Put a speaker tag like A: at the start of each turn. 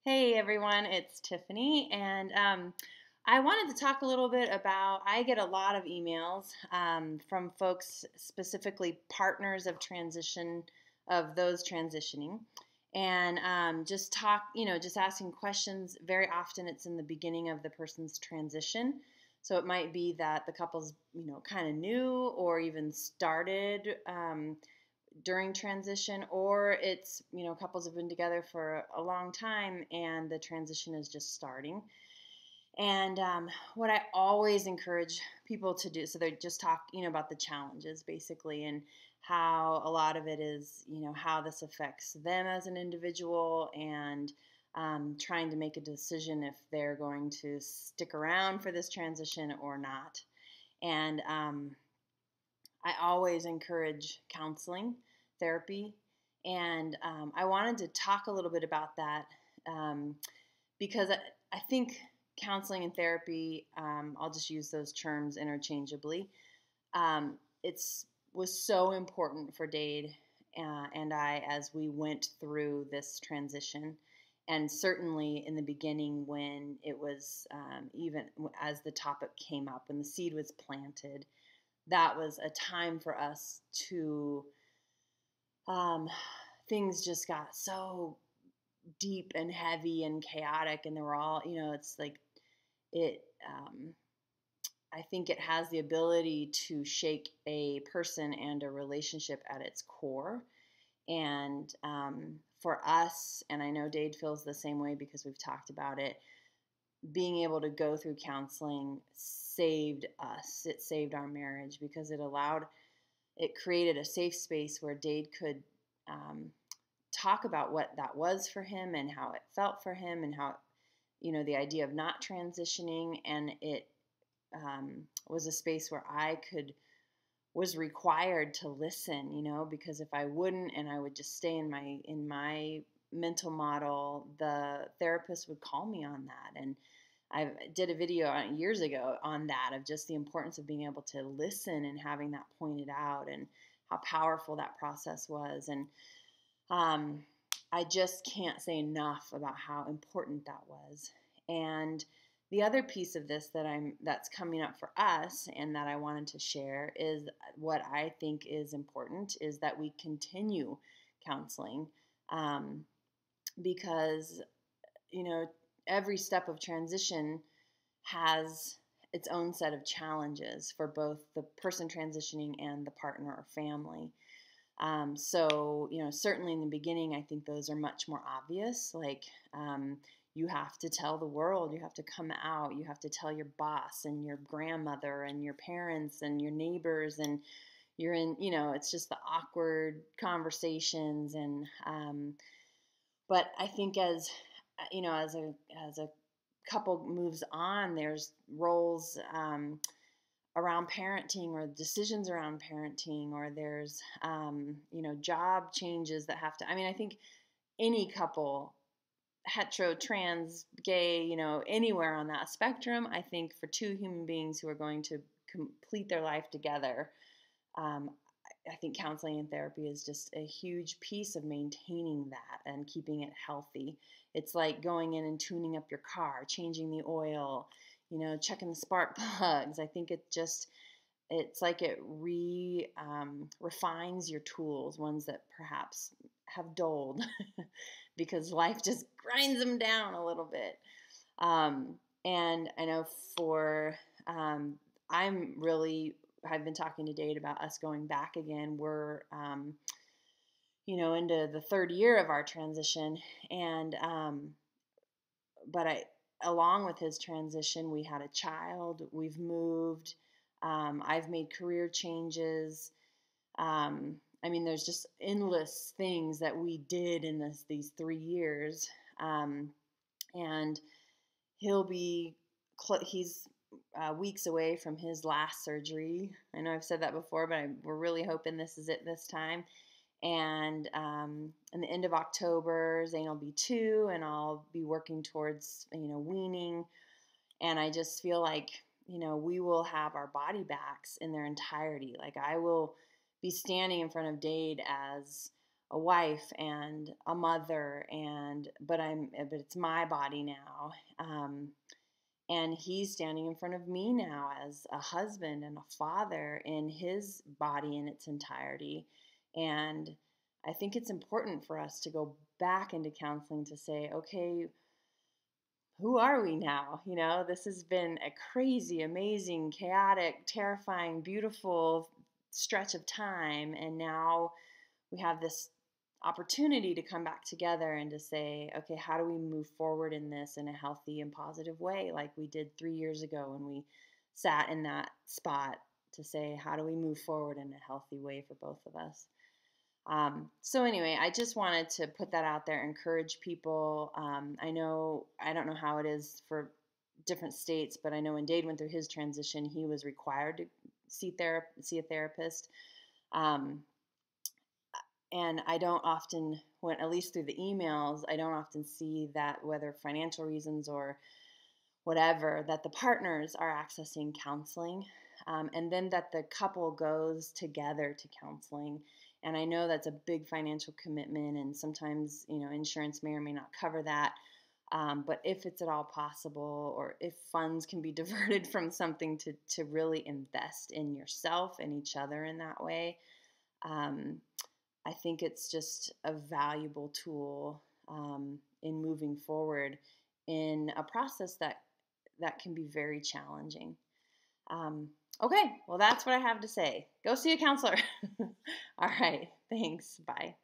A: Hey everyone, it's Tiffany, and I wanted to talk a little bit about. I get a lot of emails from folks, specifically partners of transition, of those transitioning, and just talk, just asking questions. Very often it's in the beginning of the person's transition. So it might be that the couple's, kind of new or even started during transition, or it's couples have been together for a long time and the transition is just starting. And what I always encourage people to do, so they just talk about the challenges basically, and how a lot of it is how this affects them as an individual, and trying to make a decision if they're going to stick around for this transition or not. And I always encourage counseling, therapy, and I wanted to talk a little bit about that because I think counseling and therapy, I'll just use those terms interchangeably, it's was so important for Dade and I as we went through this transition. And certainly in the beginning, when it was even as the topic came up, when the seed was planted, that was a time for us to, things just got so deep and heavy and chaotic, and they were all, it's like it, I think it has the ability to shake a person and a relationship at its core. And for us, and I know Dade feels the same way because we've talked about it, being able to go through counseling saved us. It saved our marriage because it created a safe space where Dade could talk about what that was for him and how it felt for him, and how, the idea of not transitioning. And it was a space where was required to listen, because if I wouldn't and I would just stay in my mental model, the therapist would call me on that. And I did a video years ago on that, of just the importance of being able to listen and having that pointed out, and how powerful that process was. And I just can't say enough about how important that was. And the other piece of this that's coming up for us and that I wanted to share is what I think is important is that we continue counseling, because every step of transition has its own set of challenges for both the person transitioning and the partner or family. So, certainly in the beginning, I think those are much more obvious. Like, you have to tell the world, you have to come out, you have to tell your boss and your grandmother and your parents and your neighbors, and you're in, it's just the awkward conversations. And, but I think as a couple moves on, there's roles, around parenting, or decisions around parenting, or there's, job changes that have to, I think any couple, hetero, trans, gay, anywhere on that spectrum, I think for two human beings who are going to complete their life together, I think counseling and therapy is just a huge piece of maintaining that and keeping it healthy. It's like going in and tuning up your car, changing the oil, checking the spark plugs. I think it's like it refines your tools, ones that perhaps have dulled because life just grinds them down a little bit. And I know I've been talking to Dade about us going back again. We're, into the third year of our transition. And, along with his transition, we had a child, we've moved, I've made career changes. There's just endless things that we did in these 3 years. And he's weeks away from his last surgery. I know I've said that before, but we're really hoping this is it this time. And in the end of October, Zane will be 2, and I'll be working towards, weaning. And I just feel like, we will have our body backs in their entirety. Like, I will be standing in front of Dade as a wife and a mother, but it's my body now. And he's standing in front of me now as a husband and a father in his body in its entirety. And I think it's important for us to go back into counseling to say, okay, who are we now? This has been a crazy, amazing, chaotic, terrifying, beautiful stretch of time. And now we have this opportunity to come back together and to say, okay, how do we move forward in this in a healthy and positive way, like we did 3 years ago when we sat in that spot to say, how do we move forward in a healthy way for both of us? So anyway, I just wanted to put that out there, encourage people. I don't know how it is for different states, but I know when Dade went through his transition, he was required to see a therapist. And I don't often, at least through the emails, I don't often see that, whether financial reasons or whatever, that the partners are accessing counseling, and then that the couple goes together to counseling. And I know that's a big financial commitment, and sometimes, insurance may or may not cover that. But if it's at all possible, or if funds can be diverted from something to really invest in yourself and each other in that way, I think it's just a valuable tool in moving forward in a process that can be very challenging. Okay, well, that's what I have to say. Go see a counselor. All right, thanks. Bye.